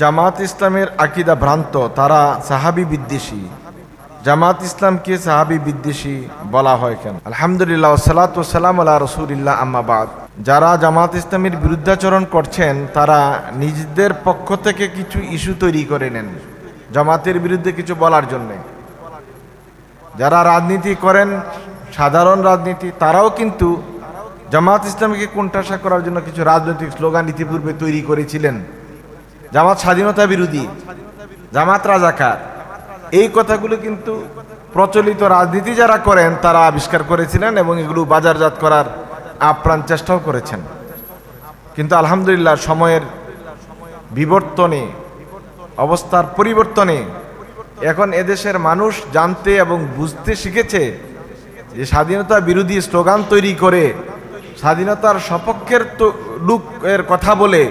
জামাত ইসলামের আকিদা ভ্রান্ত, তারা সাহাবী বিদ্বেষী। জামাত ইসলামকে সাহাবী বিদ্বেষী বলা হয় কেন? আলহামদুলিল্লাহ ওয়াসসালাতু ওয়াসসালামু আলা রাসূলিল্লাহ, আম্মা বাদ। যারা জামাত ইসলামের বিরুদ্ধাচরণ করছেন তারা নিজেদের পক্ষ থেকে কিছু ইস্যু তৈরি করে নেন জামাতের বিরুদ্ধে কিছু বলার জন্য। যারা রাজনীতি করেন, সাধারণ রাজনীতি, তারাও কিন্তু জামাত ইসলামকে কোণঠাসা করার জন্য কিছু রাজনৈতিক স্লোগান ইতিপূর্বে তৈরি করেছিলেন। জামাত স্বাধীনতা বিরোধী, জামাত রাজাকার, এই কথাগুলো কিন্তু প্রচলিত রাজনীতি যারা করেন তারা আবিষ্কার করেছিলেন এবং এগুলো বাজারজাত করার আপ্রাণ চেষ্টাও করেছেন। কিন্তু আলহামদুলিল্লাহ সময়ের বিবর্তনে, অবস্থার পরিবর্তনে এখন এদেশের মানুষ জানতে এবং বুঝতে শিখেছে যে স্বাধীনতা বিরোধী স্লোগান তৈরি করে স্বাধীনতার সপক্ষের লোকের কথা বলে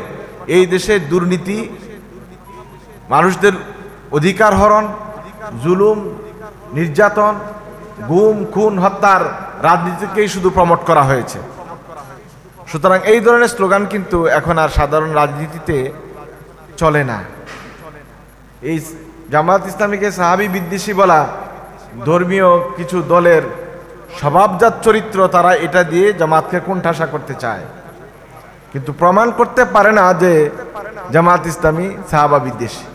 এই দেশে দুর্নীতি, মানুষদের অধিকার হরণ, জুলুম, নির্যাতন, গুম, খুন, হত্যার রাজনীতিকেই শুধু প্রমোট করা হয়েছে। সুতরাং এই ধরনের স্লোগান কিন্তু এখন আর সাধারণ রাজনীতিতে চলে না। এই জামাত ইসলামীকে সাহাবী বিদ্বেষী বলা ধর্মীয় কিছু দলের স্বভাবজাত চরিত্র, তারা এটা দিয়ে জামাতকে কোণঠাসা করতে চায়, কিন্তু প্রমাণ করতে পারে না যে জামাত ইসলামী সাহাবা বিদ্বেষী।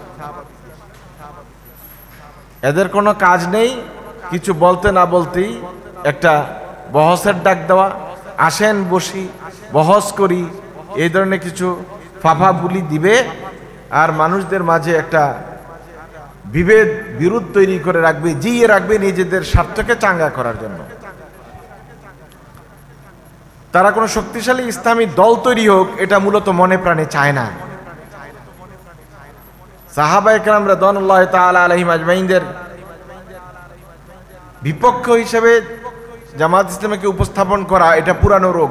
এদের কোনো কাজ নেই, কিছু বলতে না বলতেই একটা বহসের ডাক দেওয়া, আসেন বসি বহস করি, এই ধরনের কিছু ফাফা বুলি দিবে আর মানুষদের মাঝে একটা বিভেদ বিরোধ তৈরি করে রাখবে, জিয়ে রাখবে নিজেদের স্বার্থকে চাঙ্গা করার জন্য। তারা কোনো শক্তিশালী ইসলামী দল তৈরি হোক এটা মূলত মনে প্রাণে চায় না। সাহাবায়ে কেরাম রাদিয়াল্লাহু তাআলা আলাইহিম আজমাইনদের বিপক্ষ হিসেবে জামাত ইসলামকে উপস্থাপন করা এটা পুরানো রোগ।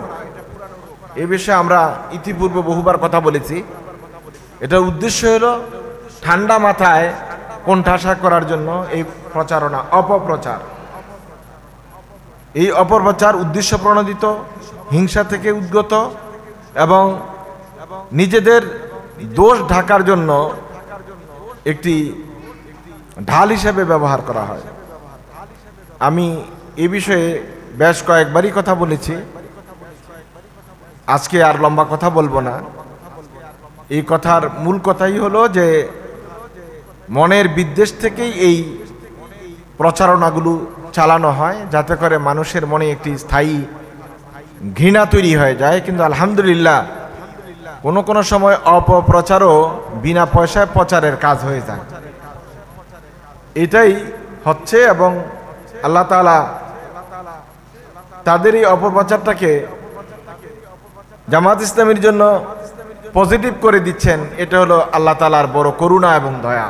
এই বিষয়ে আমরা ইতিপূর্বে বহুবার কথা বলেছি। এটার উদ্দেশ্য হলো ঠান্ডা মাথায় কোণঠাসা করার জন্য এই প্রচারণা, অপপ্রচার। এই অপপ্রচার উদ্দেশ্য প্রণোদিত, হিংসা থেকে উদ্গত এবং নিজেদের দোষ ঢাকার জন্য একটি ঢাল হিসেবে ব্যবহার করা হয়। আমি এ বিষয়ে বেশ কয়েকবারই কথা বলেছি, আজকে আর লম্বা কথা বলবো না। এই কথার মূল কথাই হলো যে মনের বিদ্বেষ থেকেই এই প্রচারণাগুলো চালানো হয়, যাতে করে মানুষের মনে একটি স্থায়ী ঘৃণা তৈরি হয়ে যায়। কিন্তু আলহামদুলিল্লাহ কোনো কোনো সময় অপপ্রচারও বিনা পয়সায় প্রচারের কাজ হয়ে যায়। এটাই হচ্ছে এবং আল্লাহ তাআলা তাদের এই অপপ্রচারটাকে জামাত ইসলামের জন্য পজিটিভ করে দিচ্ছেন। এটা হলো আল্লাহ তাআলার বড় করুণা এবং দয়া।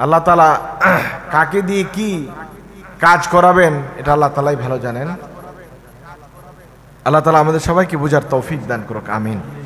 আল্লাহ তাআলা কাকে দিয়ে কি কাজ করাবেন এটা আল্লাহ তাআলাই ভালো জানেন। আল্লাহ তাআলা আমাদের সবাইকে বুঝার তৌফিক দান করুক, আমিন।